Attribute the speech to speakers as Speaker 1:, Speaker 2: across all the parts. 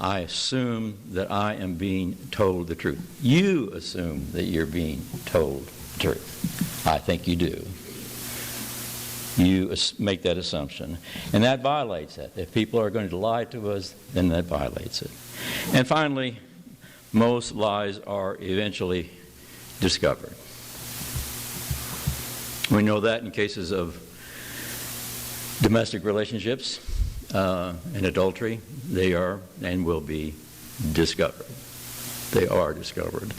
Speaker 1: I assume that I am being told the truth. You assume that you're being told the truth. I think you do. You make that assumption. And that violates it. If people are going to lie to us, then that violates it. And finally, most lies are eventually discovered. We know that in cases of domestic relationships and adultery, they are and will be discovered. They are discovered.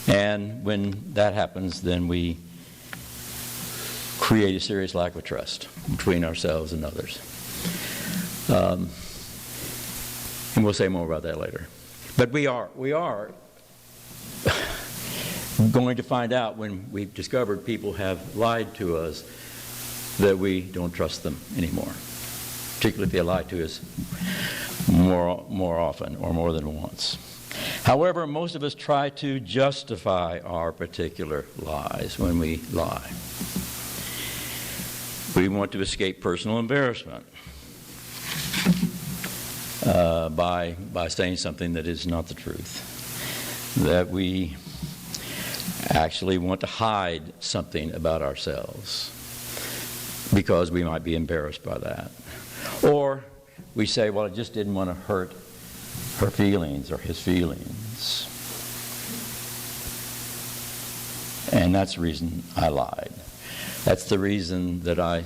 Speaker 1: And when that happens, then we create a serious lack of trust between ourselves and others. And we'll say more about that later. But we are going to find out when we've discovered people have lied to us that we don't trust them anymore, particularly if they lie to us more often or more than once. However, most of us try to justify our particular lies when we lie. We want to escape personal embarrassment by saying something that is not the truth. That we actually want to hide something about ourselves because we might be embarrassed by that. Or we say, well, I just didn't want to hurt her feelings or his feelings. And that's the reason I lied. That's the reason that I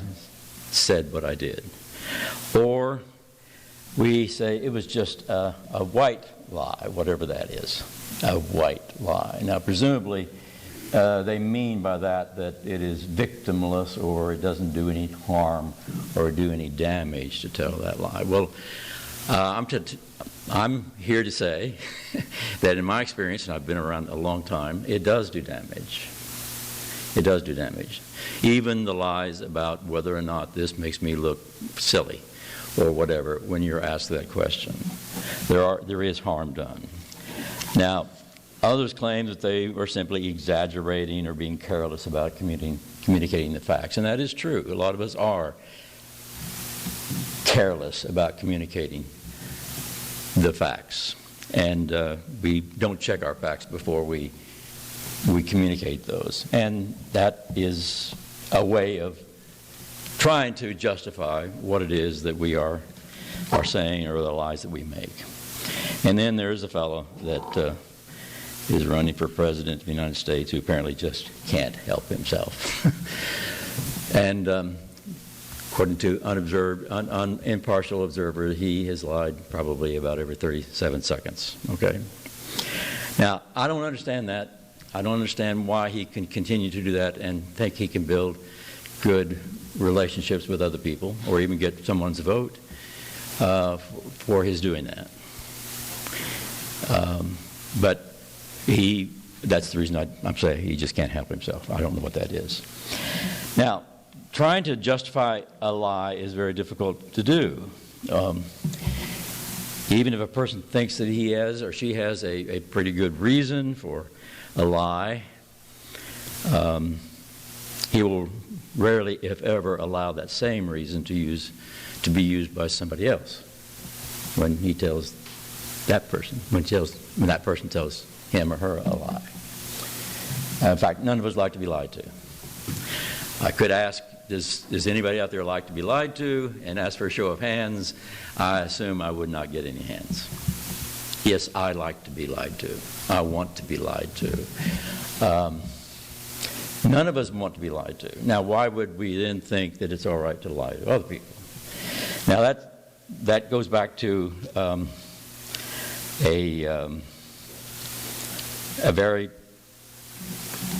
Speaker 1: said what I did. Or we say it was just a white lie, whatever that is, a white lie. Now, presumably, they mean by that it is victimless or it doesn't do any harm or do any damage to tell that lie. Well, I'm here to say that in my experience, and I've been around a long time, it does do damage. It does do damage. Even the lies about whether or not this makes me look silly or whatever, when you're asked that question, there is harm done. Now, others claim that they are simply exaggerating or being careless about communicating the facts, and that is true. A lot of us are careless about communicating the facts, and we don't check our facts before we communicate those. And that is a way of trying to justify what it is that we are saying or the lies that we make. And then there's a fellow that is running for president of the United States who apparently just can't help himself. And according to an impartial observer, he has lied probably about every 37 seconds. Okay? Now, I don't understand that. I don't understand why he can continue to do that and think he can build good relationships with other people or even get someone's vote for his doing that. But that's the reason I'm saying he just can't help himself. I don't know what that is. Now, trying to justify a lie is very difficult to do. Even if a person thinks that he has or she has a pretty good reason for a lie, he will rarely, if ever, allow that same reason to be used by somebody else when he tells that person, when that person tells him or her a lie. In fact, none of us like to be lied to. I could ask, does anybody out there like to be lied to? And ask for a show of hands. I assume I would not get any hands. Yes, I like to be lied to. I want to be lied to. None of us want to be lied to. Now, why would we then think that it's all right to lie to other people? Now, that goes back to a very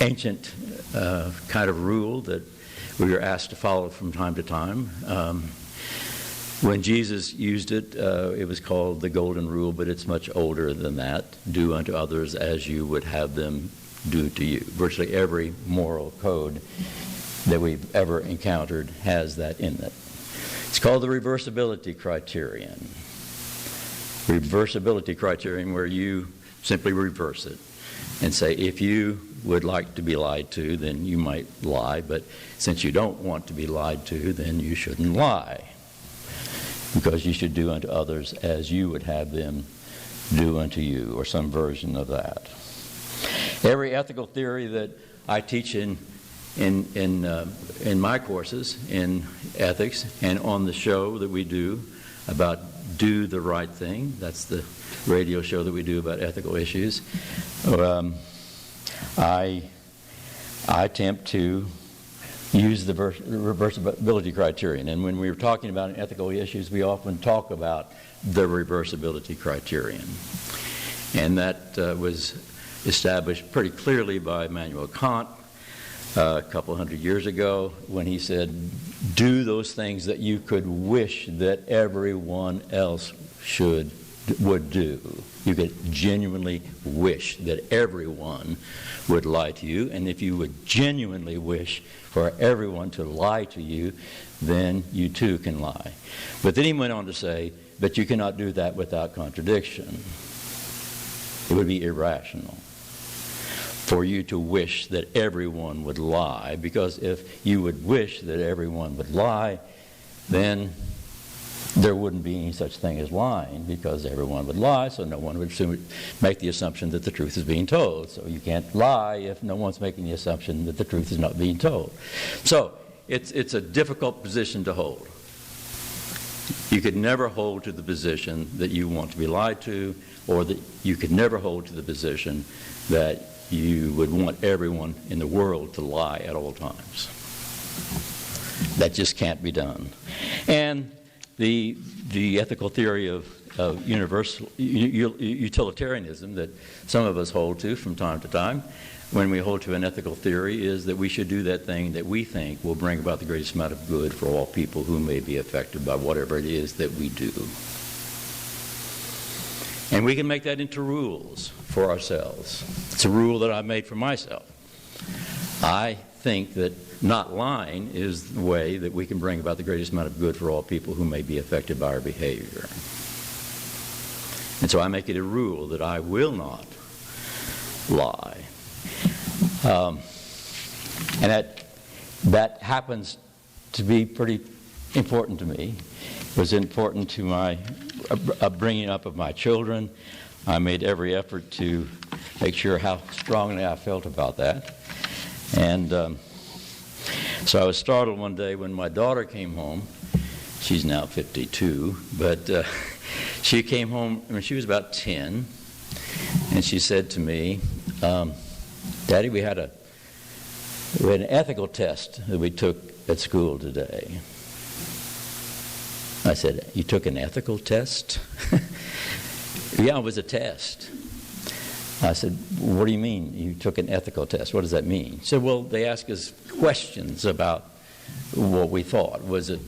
Speaker 1: ancient kind of rule that we were asked to follow from time to time. When Jesus used it, it was called the Golden Rule, but it's much older than that. Do unto others as you would have them do to you. Virtually every moral code that we've ever encountered has that in it. It's called the reversibility criterion. Reversibility criterion, where you simply reverse it and say, if you would like to be lied to, then you might lie, but since you don't want to be lied to, then you shouldn't lie, because you should do unto others as you would have them do unto you, or some version of that. Every ethical theory that I teach in my courses in ethics and on the show that we do about Do the Right Thing, that's the radio show that we do about ethical issues, I attempt to use the reversibility criterion. And when we were talking about ethical issues, we often talk about the reversibility criterion. And that was established pretty clearly by Immanuel Kant a couple hundred years ago when he said, do those things that you could wish that everyone else would do. You could genuinely wish that everyone would lie to you, and if you would genuinely wish for everyone to lie to you, then you too can lie. But then he went on to say, but you cannot do that without contradiction. It would be irrational for you to wish that everyone would lie, because if you would wish that everyone would lie, then there wouldn't be any such thing as lying, because everyone would lie, so no one would make the assumption that the truth is being told. So you can't lie if no one's making the assumption that the truth is not being told. So it's a difficult position to hold. You could never hold to the position that you want to be lied to, or that you could never hold to the position that you would want everyone in the world to lie at all times. That just can't be done. And the ethical theory of universal utilitarianism that some of us hold to from time to time, when we hold to an ethical theory, is that we should do that thing that we think will bring about the greatest amount of good for all people who may be affected by whatever it is that we do. And we can make that into rules for ourselves. It's a rule that I've made for myself. I think that not lying is the way that we can bring about the greatest amount of good for all people who may be affected by our behavior. And so I make it a rule that I will not lie. And that happens to be pretty important to me. It was important to my bringing up of my children. I made every effort to make sure how strongly I felt about that. And so I was startled one day when my daughter came home. She's now 52, but she came home when she was about 10, and she said to me, Daddy, we had an ethical test that we took at school today. I said, you took an ethical test? Yeah, it was a test. I said, what do you mean you took an ethical test? What does that mean? She said, well, they asked us questions about what we thought. Was it,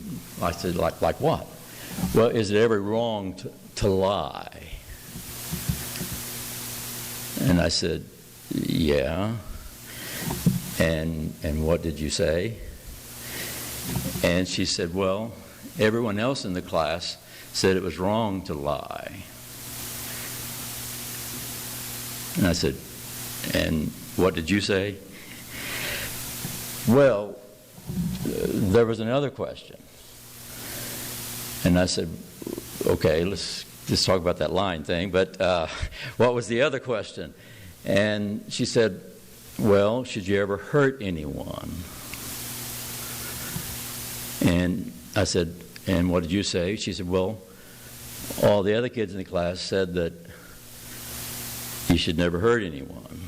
Speaker 1: I said, like what? Well, is it ever wrong to lie? And I said, yeah. And what did you say? And she said, well, everyone else in the class said it was wrong to lie. And I said, and what did you say? Well, there was another question. And I said, okay, let's just talk about that lying thing, but what was the other question? And she said, well, should you ever hurt anyone? And I said, and what did you say? She said, well, all the other kids in the class said that you should never hurt anyone.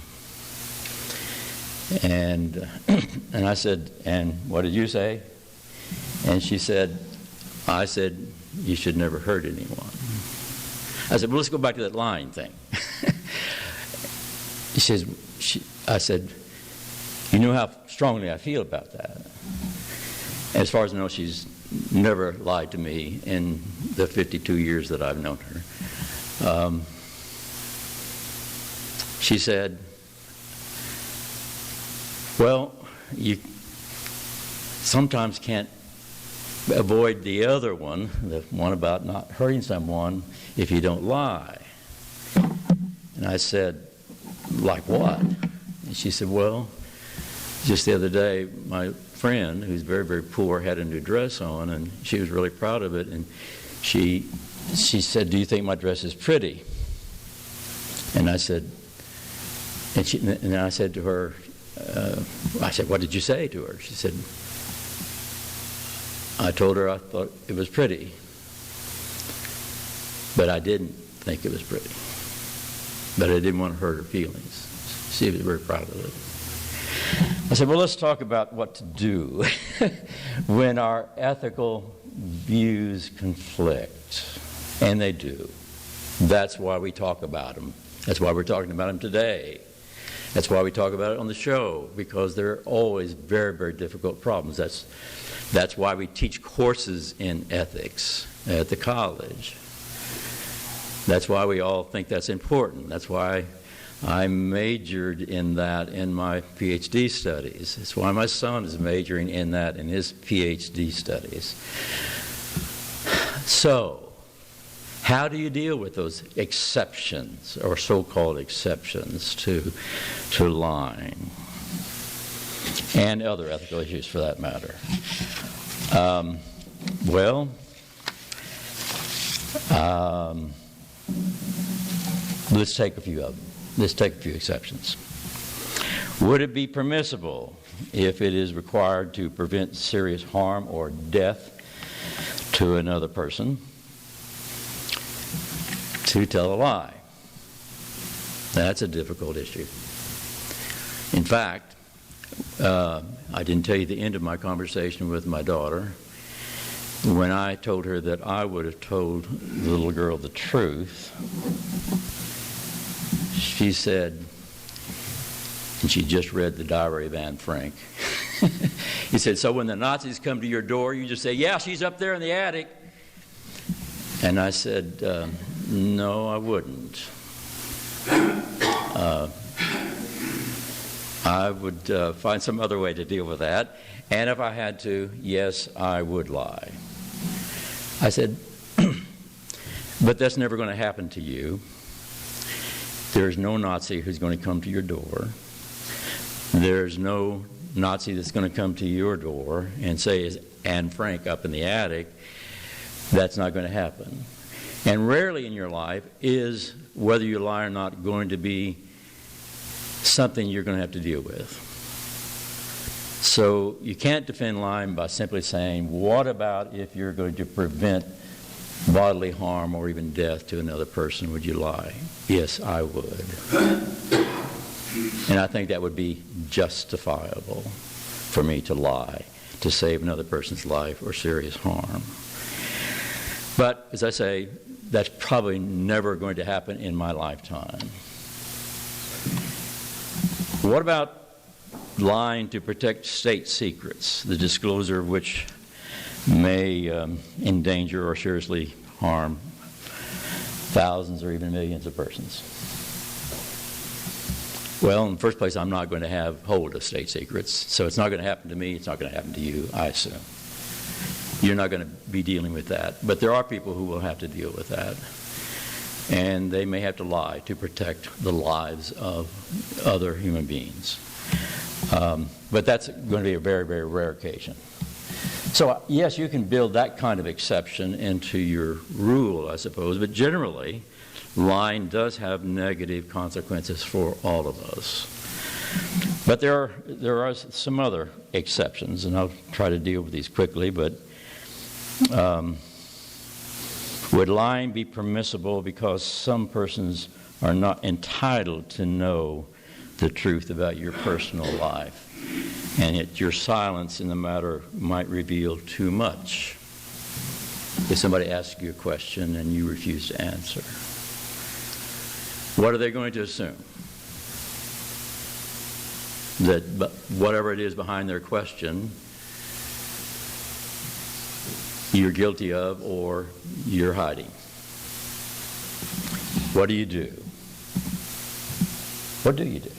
Speaker 1: And I said, and what did you say? And she said, I said, you should never hurt anyone. I said, well, let's go back to that lying thing. I said, you know how strongly I feel about that. As far as I know, she's never lied to me in the 52 years that I've known her. She said, well, you sometimes can't avoid the other one, the one about not hurting someone, if you don't lie. And I said, like what? And she said, well, just the other day, my friend, who's very, very poor, had a new dress on, and she was really proud of it, and she said, do you think my dress is pretty? And I said, and I said to her, I said, what did you say to her? She said, I told her I thought it was pretty, but I didn't think it was pretty. But I didn't want to hurt her feelings. She was very proud of it. I said, well, let's talk about what to do when our ethical views conflict. And they do. That's why we talk about them. That's why we're talking about them today. That's why we talk about it on the show, because they're always very, very difficult problems. That's why we teach courses in ethics at the college. That's why we all think that's important. That's why I majored in that in my PhD studies. It's why my son is majoring in that in his PhD studies. So, how do you deal with those exceptions, or so-called exceptions to lying, and other ethical issues for that matter? Let's take a few of them. Let's take a few exceptions. Would it be permissible, if it is required to prevent serious harm or death to another person, to tell a lie? That's a difficult issue. In fact, I didn't tell you the end of my conversation with my daughter. When I told her that I would have told the little girl the truth, she said, and she just read the Diary of Anne Frank. He said, so when the Nazis come to your door, you just say, yeah, she's up there in the attic. And I said, no, I wouldn't. I would find some other way to deal with that. And if I had to, yes, I would lie. I said, but that's never going to happen to you. There's no Nazi who's going to come to your door. There's no Nazi that's going to come to your door and say, is Anne Frank up in the attic? That's not going to happen. And rarely in your life is whether you lie or not going to be something you're going to have to deal with. So you can't defend lying by simply saying, what about if you're going to prevent bodily harm or even death to another person? Would you lie? Yes, I would. And I think that would be justifiable for me to lie, to save another person's life or serious harm. But, as I say, that's probably never going to happen in my lifetime. What about lying to protect state secrets, the disclosure of which may endanger or seriously harm thousands or even millions of persons? Well, in the first place, I'm not going to have hold of state secrets, so it's not going to happen to me, it's not going to happen to you, I assume. You're not going to be dealing with that. But there are people who will have to deal with that. And they may have to lie to protect the lives of other human beings. But that's going to be a very, very rare occasion. So, yes, you can build that kind of exception into your rule, I suppose, but generally, lying does have negative consequences for all of us. But there are some other exceptions, and I'll try to deal with these quickly, but would lying be permissible because some persons are not entitled to know the truth about your personal life, and yet your silence in the matter might reveal too much? If somebody asks you a question and you refuse to answer, what are they going to assume? That whatever it is behind their question, you're guilty of or you're hiding. What do you do? What do you do?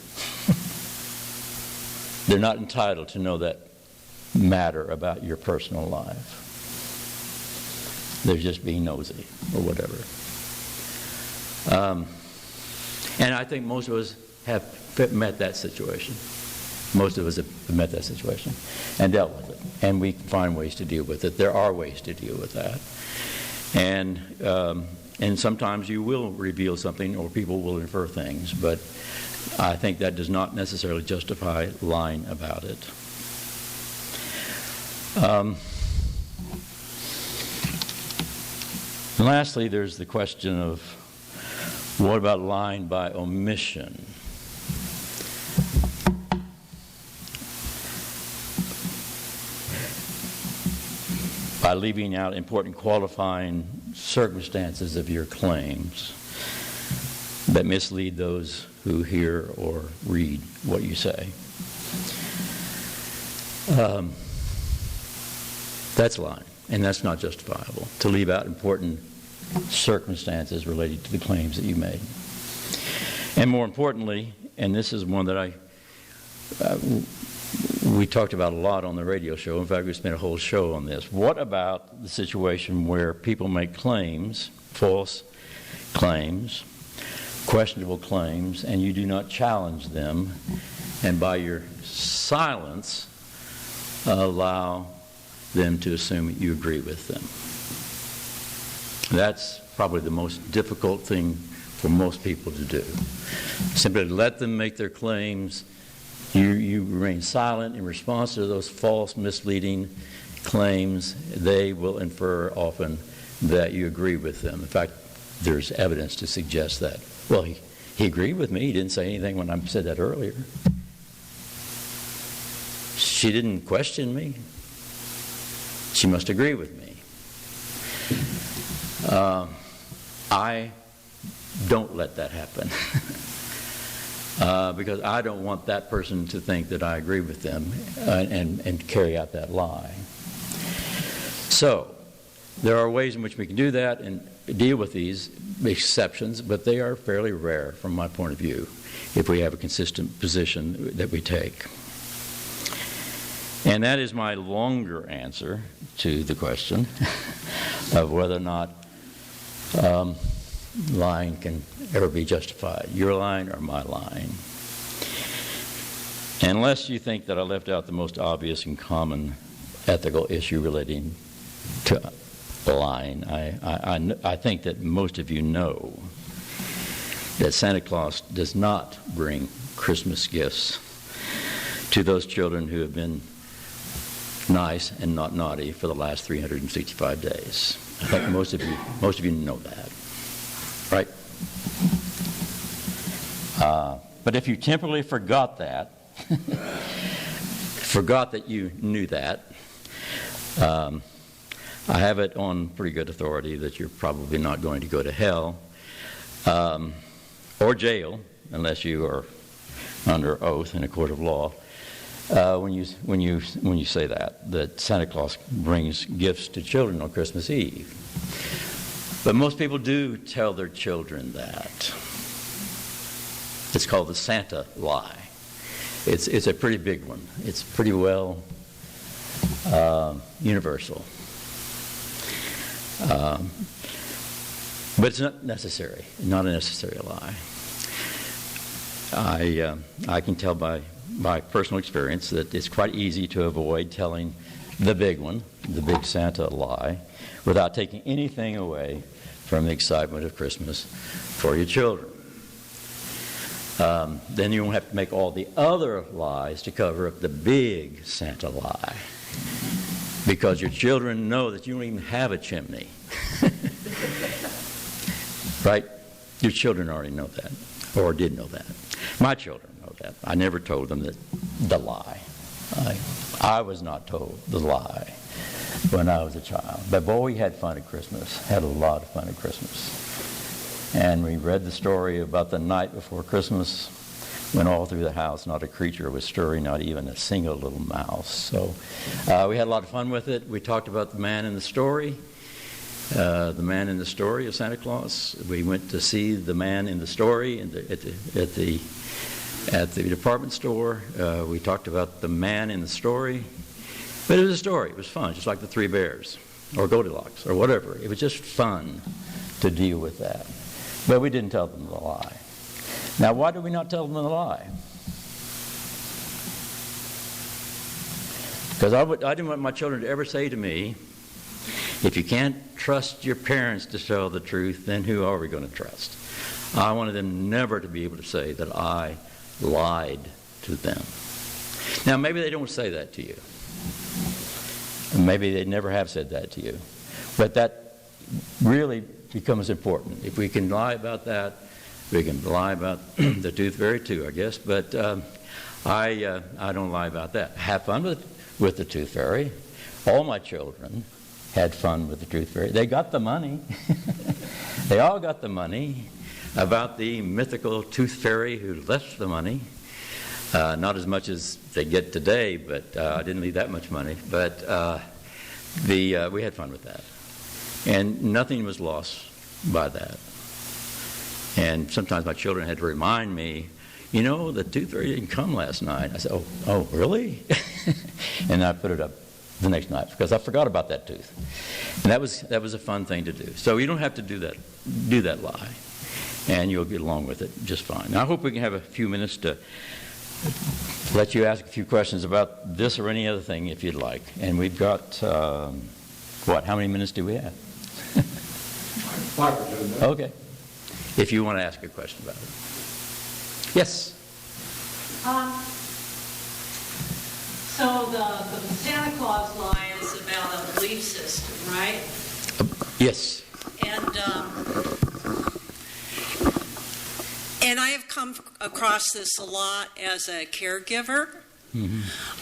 Speaker 1: They're not entitled to know that matter about your personal life. They're just being nosy or whatever. And I think most of us have met that situation. Most of us have met that situation and dealt with it. And we find ways to deal with it. There are ways to deal with that. And And sometimes you will reveal something or people will infer things, but I think that does not necessarily justify lying about it. And lastly, there's the question of what about lying by omission? By leaving out important qualifying circumstances of your claims that mislead those who hear or read what you say. That's lying, and that's not justifiable, to leave out important circumstances related to the claims that you made. And more importantly, and this is one that we talked about a lot on the radio show. In fact, we spent a whole show on this. What about the situation where people make claims, false claims, questionable claims, and you do not challenge them, and by your silence allow them to assume you agree with them? That's probably the most difficult thing for most people to do. Simply let them make their claims. You remain silent in response to those false, misleading claims. They will infer often that you agree with them. In fact, there's evidence to suggest that. Well, he agreed with me. He didn't say anything when I said that earlier. She didn't question me. She must agree with me. I don't let that happen. Because I don't want that person to think that I agree with them and carry out that lie. So, there are ways in which we can do that and deal with these exceptions, but they are fairly rare from my point of view if we have a consistent position that we take. And that is my longer answer to the question of whether or not lying can ever be justified. Your lying or my lying. Unless you think that I left out the most obvious and common ethical issue relating to lying, I think that most of you know that Santa Claus does not bring Christmas gifts to those children who have been nice and not naughty for the last 365 days. I think most of you know that. Right? But if you temporarily forgot that, forgot that you knew that, I have it on pretty good authority that you're probably not going to go to hell or jail unless you are under oath in a court of law. When you say that Santa Claus brings gifts to children on Christmas Eve. But most people do tell their children that. It's called the Santa lie. It's a pretty big one. It's pretty well universal. But it's not necessary, not a necessary lie. I can tell by my personal experience that it's quite easy to avoid telling the big one, the big Santa lie, without taking anything away from the excitement of Christmas for your children. Then you won't have to make all the other lies to cover up the big Santa lie, because your children know that you don't even have a chimney. Right? Your children already know that, or did know that. My children know that. I never told them the lie. I was not told the lie when I was a child. But boy, we had fun at Christmas. Had a lot of fun at Christmas. And we read the story about the night before Christmas when all through the house not a creature was stirring, not even a single little mouse. So we had a lot of fun with it. We talked about the man in the story. The man in the story of Santa Claus. We went to see the man in the story at the department store. We talked about the man in the story. But it was a story. It was fun, just like the Three Bears or Goldilocks or whatever. It was just fun to deal with that. But we didn't tell them the lie. Now, why did we not tell them the lie? Because I didn't want my children to ever say to me, If you can't trust your parents to tell the truth, then who are we going to trust? I wanted them never to be able to say that I lied to them. Now, maybe they don't say that to you. Maybe they never have said that to you. But that really becomes important. If we can lie about that, we can lie about the tooth fairy too, I guess. But I don't lie about that. Have fun with the tooth fairy. All my children had fun with the tooth fairy. They got the money. They all got the money. About the mythical tooth fairy who left the money. Not as much as they get today, but I didn't leave that much money. But we had fun with that. And nothing was lost by that. And sometimes my children had to remind me, the tooth fairy didn't come last night. I said, oh, really? And I put it up the next night because I forgot about that tooth. And that was a fun thing to do. So you don't have to do that lie. And you'll get along with it just fine. Now, I hope we can have a few minutes to let you ask a few questions about this or any other thing if you'd like. And we've got, how many minutes do we have?
Speaker 2: 5 or 10 minutes.
Speaker 1: Okay. If you want to ask a question about it. Yes?
Speaker 3: So the Santa Claus lie is about a belief system, right?
Speaker 1: Yes.
Speaker 3: And I have come across this a lot as a caregiver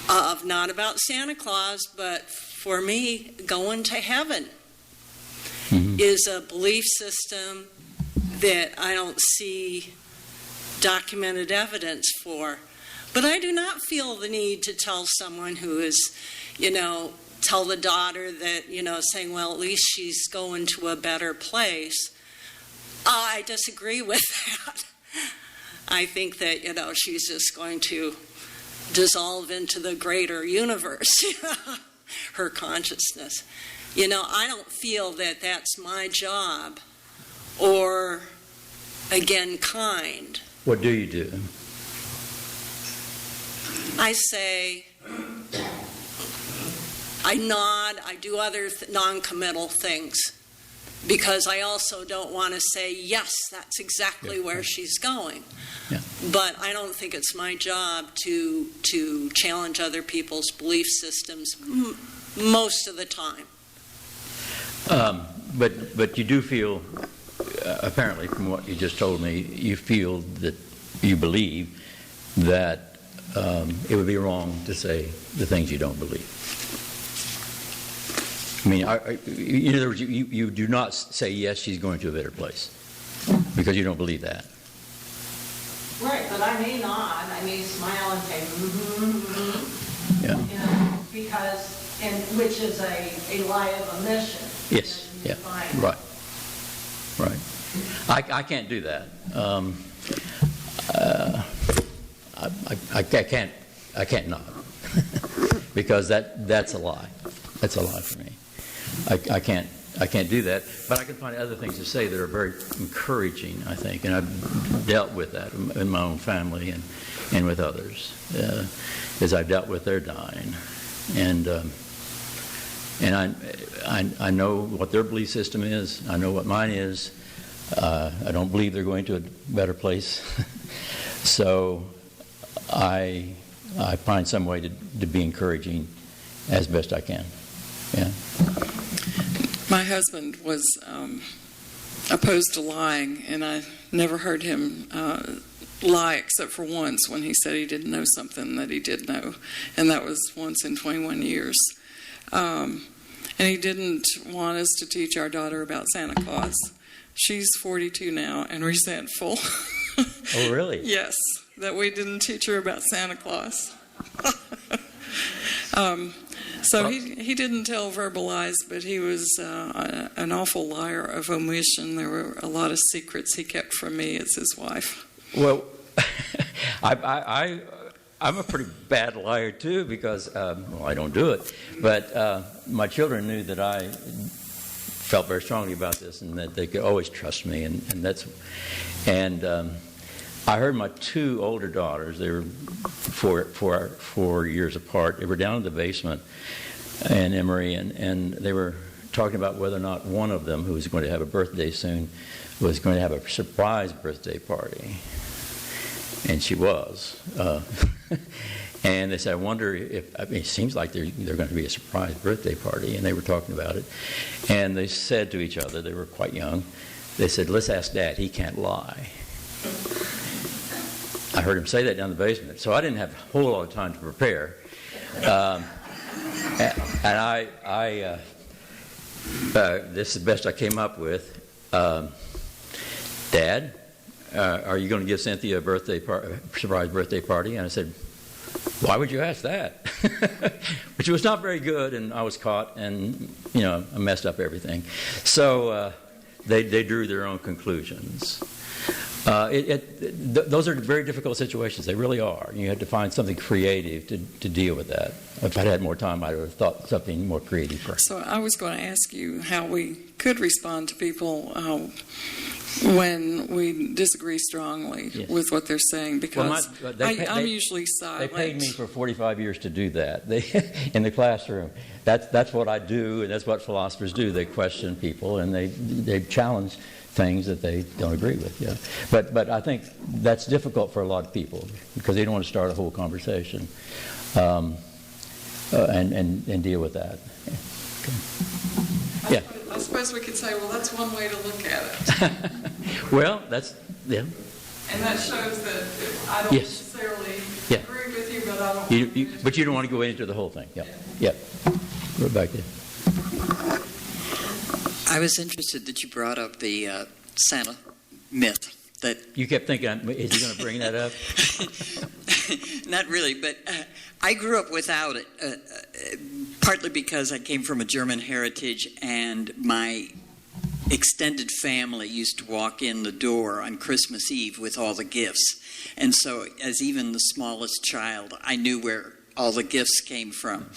Speaker 3: of not about Santa Claus, but for me, going to heaven is a belief system that I don't see documented evidence for. But I do not feel the need to tell someone who is, tell the daughter that, saying, well, at least she's going to a better place. I disagree with that. I think that, she's just going to dissolve into the greater universe, her consciousness. I don't feel that that's my job or, again, kind.
Speaker 1: What do you do?
Speaker 3: I say, I nod, I do other non-committal things. Because I also don't want to say, yes, that's exactly where she's going.
Speaker 1: Yeah.
Speaker 3: But I don't think it's my job to challenge other people's belief systems most of the time.
Speaker 1: But you do feel, apparently from what you just told me, you feel that you believe that it would be wrong to say the things you don't believe. I mean, in other words, you do not say, yes, she's going to a better place, because you don't believe that.
Speaker 3: Right, but I may nod, I may smile and say,
Speaker 1: Yeah.
Speaker 3: because, which is a lie of omission.
Speaker 1: Yes, yeah, right. I can't do that. I can't nod, because that's a lie. That's a lie for me. I can't do that, but I can find other things to say that are very encouraging, I think, and I've dealt with that in my own family and with others, as I've dealt with their dying, and I know what their belief system is. I know what mine is. I don't believe they're going to a better place, so I find some way to be encouraging as best I can. Yeah.
Speaker 4: My husband was opposed to lying, and I never heard him lie except for once when he said he didn't know something that he did know, and that was once in 21 years. And he didn't want us to teach our daughter about Santa Claus. She's 42 now and resentful.
Speaker 1: Oh, really?
Speaker 4: Yes, that we didn't teach her about Santa Claus. So he didn't tell verbalize, but he was an awful liar of omission. There were a lot of secrets he kept from me as his wife.
Speaker 1: Well, I'm a pretty bad liar too, because I don't do it. But my children knew that I felt very strongly about this, and that they could always trust me, and I heard my two older daughters. They were four years apart. They were down in the basement in Emory, and they were talking about whether or not one of them, who was going to have a birthday soon, was going to have a surprise birthday party. And she was. And they said, I wonder if, I mean, it seems like they're going to be a surprise birthday party. And they were talking about it. And they said to each other, they were quite young, they said, let's ask Dad, he can't lie. I heard him say that down the basement. So I didn't have a whole lot of time to prepare. And this is the best I came up with. Dad, are you going to give Cynthia a surprise birthday party? And I said, why would you ask that? Which was not very good, and I was caught, and I messed up everything. So they drew their own conclusions. Those are very difficult situations. They really are. You have to find something creative to deal with that. If I'd had more time, I would have thought something more creative.
Speaker 4: So I was going to ask you how we could respond to people when we disagree strongly with what they're saying, because I'm usually silent.
Speaker 1: They paid me for 45 years to do that in the classroom. That's what I do, and that's what philosophers do. They question people, and they challenge things that they don't agree with. Yeah. But I think that's difficult for a lot of people because they don't want to start a whole conversation and deal with that. Okay. Yeah.
Speaker 4: I suppose we could say, well, that's one way to look at it.
Speaker 1: Well, that's, yeah.
Speaker 4: And that shows that I don't necessarily agree with you, but I don't.
Speaker 1: But you don't want to go into the whole thing. Yeah. Yeah. Go back there.
Speaker 5: I was interested that you brought up the Santa myth. That
Speaker 1: you kept thinking, is he going to bring that up?
Speaker 5: Not really, but I grew up without it, partly because I came from a German heritage, and my extended family used to walk in the door on Christmas Eve with all the gifts. And so, as even the smallest child, I knew where all the gifts came from.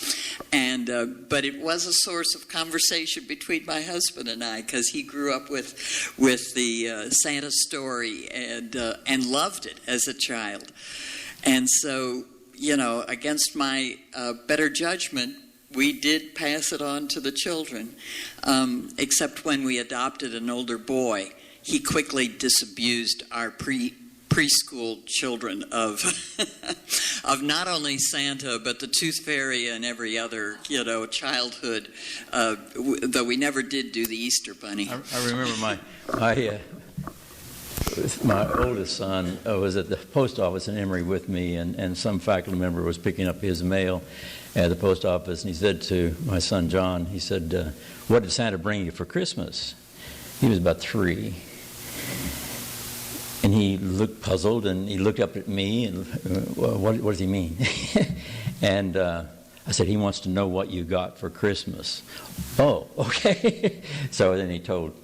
Speaker 5: And but it was a source of conversation between my husband and I, because he grew up with the Santa story and loved it as a child. And so, against my better judgment, we did pass it on to the children, except when we adopted an older boy. He quickly disabused our preschool children of not only Santa, but the Tooth Fairy and every other, childhood, though we never did do the Easter Bunny.
Speaker 1: I remember my oldest son was at the post office in Emory with me, and some faculty member was picking up his mail at the post office, and he said to my son John, he said, what did Santa bring you for Christmas? He was about 3. And he looked puzzled, and he looked up at me, and what does he mean? And I said, he wants to know what you got for Christmas. Oh, okay. So then he told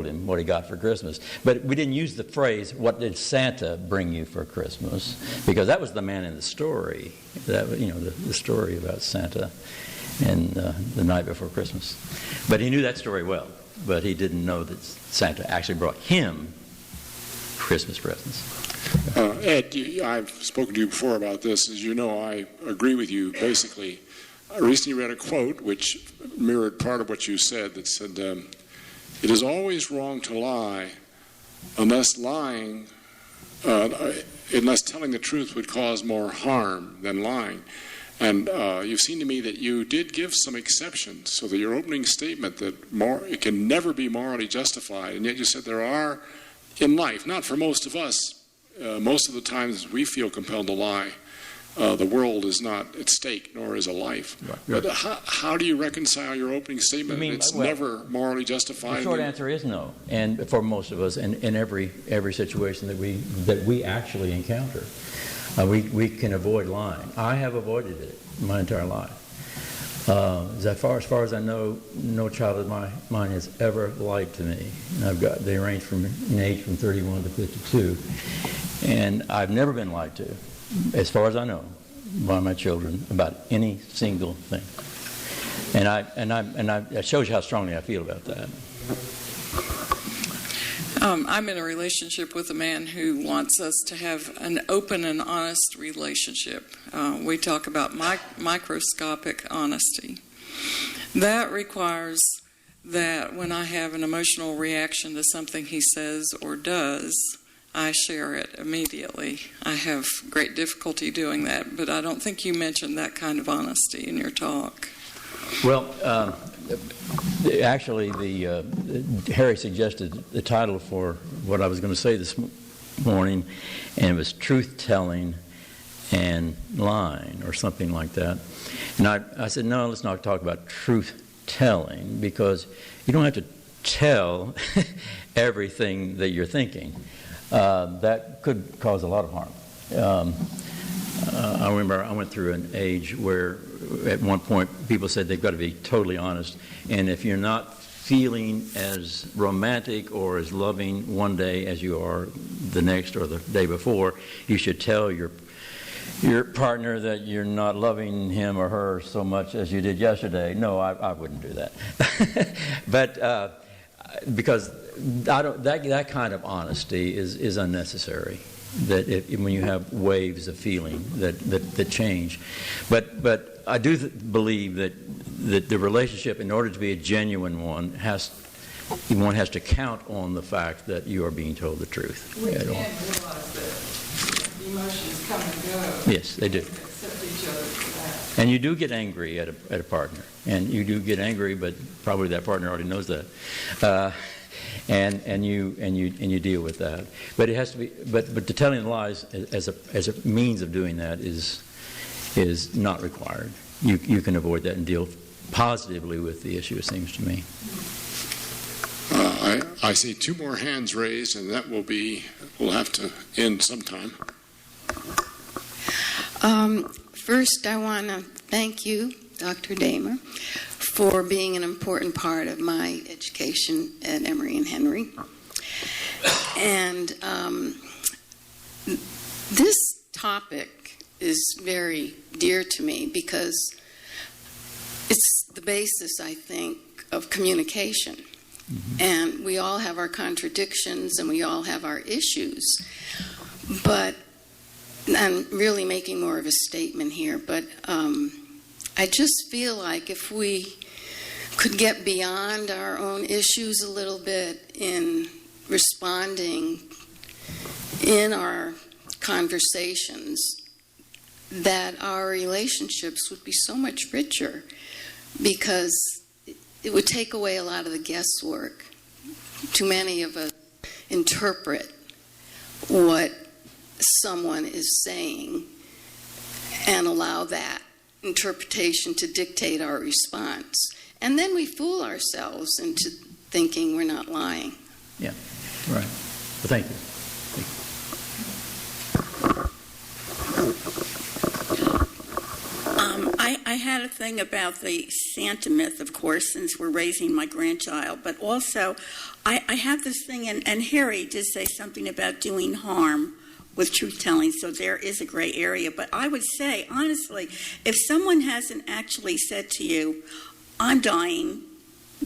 Speaker 1: him what he got for Christmas. But we didn't use the phrase, what did Santa bring you for Christmas? Because that was the man in the story, the story about Santa and the night before Christmas. But he knew that story well, but he didn't know that Santa actually brought him Christmas presents.
Speaker 2: Ed, I've spoken to you before about this. As you know, I agree with you basically. I recently read a quote which mirrored part of what you said, that said, it is always wrong to lie unless telling the truth would cause more harm than lying. And you've seen to me that you did give some exceptions, so that your opening statement that it can never be morally justified, and yet you said there are in life, not for most of us, most of the times we feel compelled to lie. The world is not at stake, nor is a life. Right. But how do you reconcile your opening statement? It's never morally justified.
Speaker 1: The short answer is no, and for most of us, in every situation that we actually encounter, we can avoid lying. I have avoided it my entire life. As far as I know, no child of mine has ever lied to me. And they range in age from 31 to 52, and I've never been lied to, as far as I know, by my children about any single thing. And it shows you how strongly I feel about that.
Speaker 4: I'm in a relationship with a man who wants us to have an open and honest relationship. We talk about microscopic honesty. That requires that when I have an emotional reaction to something he says or does, I share it immediately. I have great difficulty doing that, but I don't think you mentioned that kind of honesty in your talk.
Speaker 1: Well, actually, Harry suggested the title for what I was going to say this morning, and it was truth-telling and lying, or something like that. And I said, no, let's not talk about truth-telling, because you don't have to tell everything that you're thinking. That could cause a lot of harm. I remember I went through an age where at one point people said they've got to be totally honest, and if you're not feeling as romantic or as loving one day as you are the next or the day before, you should tell your partner that you're not loving him or her so much as you did yesterday. No, I wouldn't do that. But because that kind of honesty is unnecessary. That when you have waves of feeling that change, but I do believe that the relationship, in order to be a genuine one, one has to count on the fact that you are being told the truth.
Speaker 4: We can't realize that emotions come and go.
Speaker 1: Yes, they do.
Speaker 4: Accept each other for that.
Speaker 1: And you do get angry at a partner, and you do get angry, but probably that partner already knows that. And you deal with that, but it has to be. But the telling lies as a means of doing that is not required. You can avoid that and deal positively with the issue. It seems to me.
Speaker 2: I see two more hands raised, and that we'll have to end sometime.
Speaker 6: First, I want to thank you, Dr. Damer, for being an important part of my education at Emory and Henry. And this topic is very dear to me because it's the basis, I think, of communication. Mm-hmm. And we all have our contradictions and we all have our issues. But I'm really making more of a statement here, but I just feel like if we could get beyond our own issues a little bit in responding in our conversations, that our relationships would be so much richer, because it would take away a lot of the guesswork. Too many of us interpret what someone is saying and allow that interpretation to dictate our response. And then we fool ourselves into thinking we're not lying.
Speaker 1: Yeah, right. Well, thank you.
Speaker 7: I had a thing about the Santa myth, of course, since we're raising my grandchild, but also I have this thing, and Harry did say something about doing harm with truth-telling, so there is a gray area. But I would say, honestly, if someone hasn't actually said to you, I'm dying,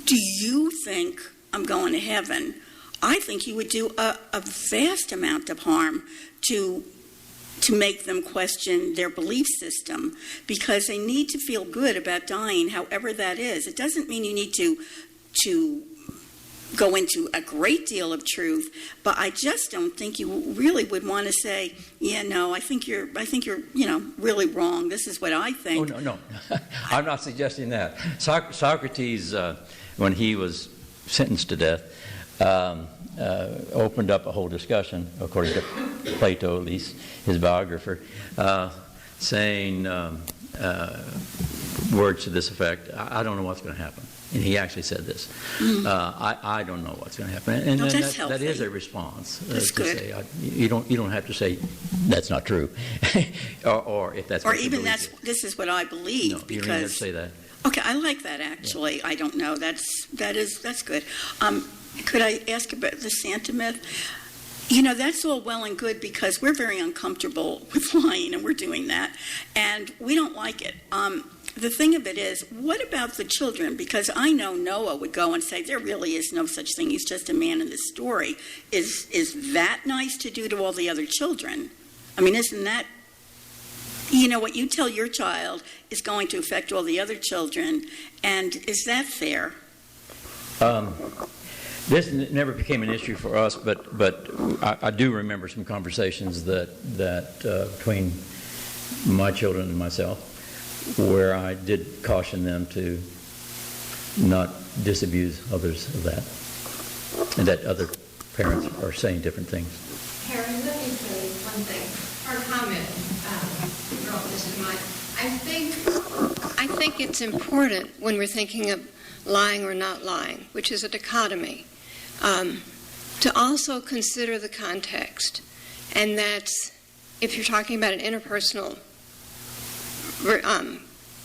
Speaker 7: do you think I'm going to heaven? I think you would do a vast amount of harm to make them question their belief system, because they need to feel good about dying, however that is. It doesn't mean you need to go into a great deal of truth, but I just don't think you really would want to say, yeah, no, I think you're really wrong. This is what I think.
Speaker 1: Oh, no. I'm not suggesting that. Socrates, when he was sentenced to death, opened up a whole discussion, according to Plato, at least, his biographer, saying words to this effect: I don't know what's going to happen. And he actually said this. I don't know what's going to happen. And
Speaker 7: no,
Speaker 1: then
Speaker 7: that
Speaker 1: is a response.
Speaker 7: That's
Speaker 1: to
Speaker 7: good.
Speaker 1: Say, you don't have to say that's not true, or if that's
Speaker 7: Or
Speaker 1: what you
Speaker 7: even
Speaker 1: believe.
Speaker 7: this is what I believe.
Speaker 1: No,
Speaker 7: because,
Speaker 1: you don't even have to say that.
Speaker 7: Okay, I like that actually. Yeah. I don't know. That's good. Could I ask about the Santa myth? That's all well and good, because we're very uncomfortable with lying, and we're doing that, and we don't like it. The thing of it is, what about the children? Because I know Noah would go and say, there really is no such thing. He's just a man in the story. Is that nice to do to all the other children? I mean, isn't that, what you tell your child is going to affect all the other children, and is that fair?
Speaker 1: This never became an issue for us, but I do remember some conversations that between my children and myself, where I did caution them to not disabuse others of that, and that other parents are saying different things.
Speaker 8: Harry, let me say one thing, or comment, brought this to mind. I think it's important when we're thinking of lying or not lying, which is a dichotomy, to also consider the context. And that's, if you're talking about an interpersonal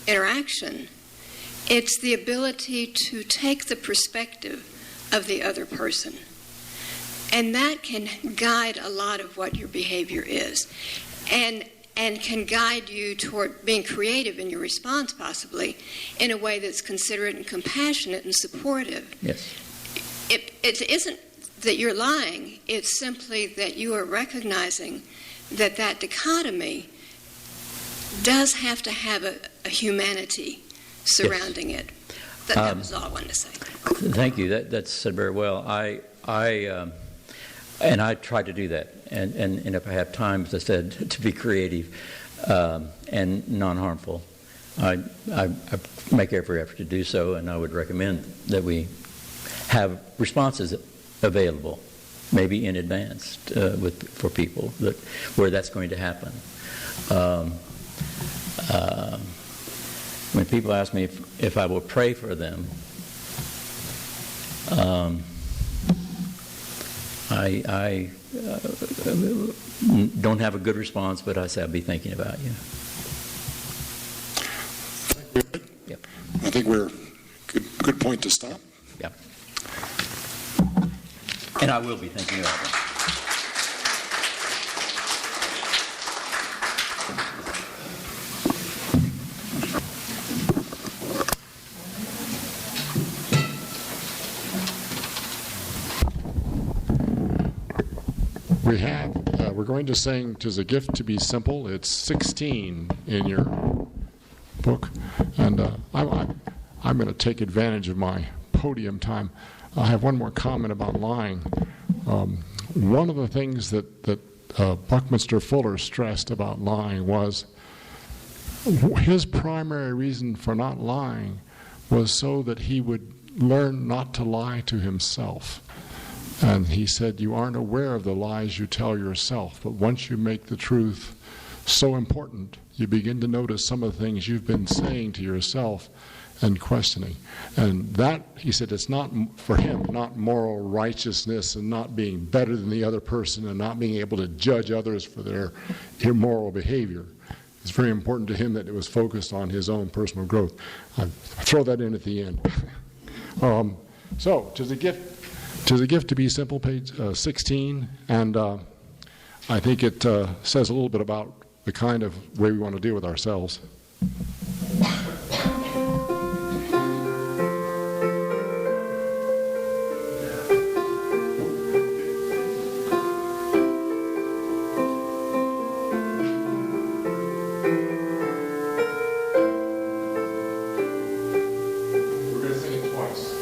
Speaker 8: interaction, it's the ability to take the perspective of the other person. And that can guide a lot of what your behavior is. And can guide you toward being creative in your response, possibly, in a way that's considerate and compassionate and supportive.
Speaker 1: Yes.
Speaker 8: It isn't that you're lying, it's simply that you are recognizing that that dichotomy does have to have a humanity surrounding it. That was all I wanted to say.
Speaker 1: Thank you. That's said very well. And I try to do that. And if I have time, as I said, to be creative and non-harmful, I make every effort to do so, and I would recommend that we have responses available, maybe in advance for people where that's going to happen. When people ask me if I will pray for them, I don't have a good response, but I say I'll be thinking about you. Yep.
Speaker 2: I think we're good point to stop.
Speaker 1: Yep. And I will be thinking about it.
Speaker 2: We're going to sing "'Tis a Gift to Be Simple." It's 16 in your book, and I'm going to take advantage of my podium time. I have one more comment about lying. One of the things that Buckminster Fuller stressed about lying was his primary reason for not lying was so that he would learn not to lie to himself. And he said, you aren't aware of the lies you tell yourself, but once you make the truth so important, you begin to notice some of the things you've been saying to yourself and questioning. And that, he said, it's not, for him, not moral righteousness and not being better than the other person and not being able to judge others for their immoral behavior. It's very important to him that it was focused on his own personal growth. I throw that in at the end. So, "'Tis a gift to be simple," page 16, and I think it says a little bit about the kind of way we want to deal with ourselves. We're going to sing it twice.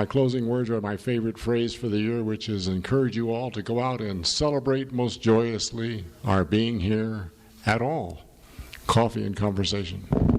Speaker 9: My closing words are my favorite phrase for the year, which is encourage you all to go out and celebrate most joyously our being here at all. Coffee and conversation.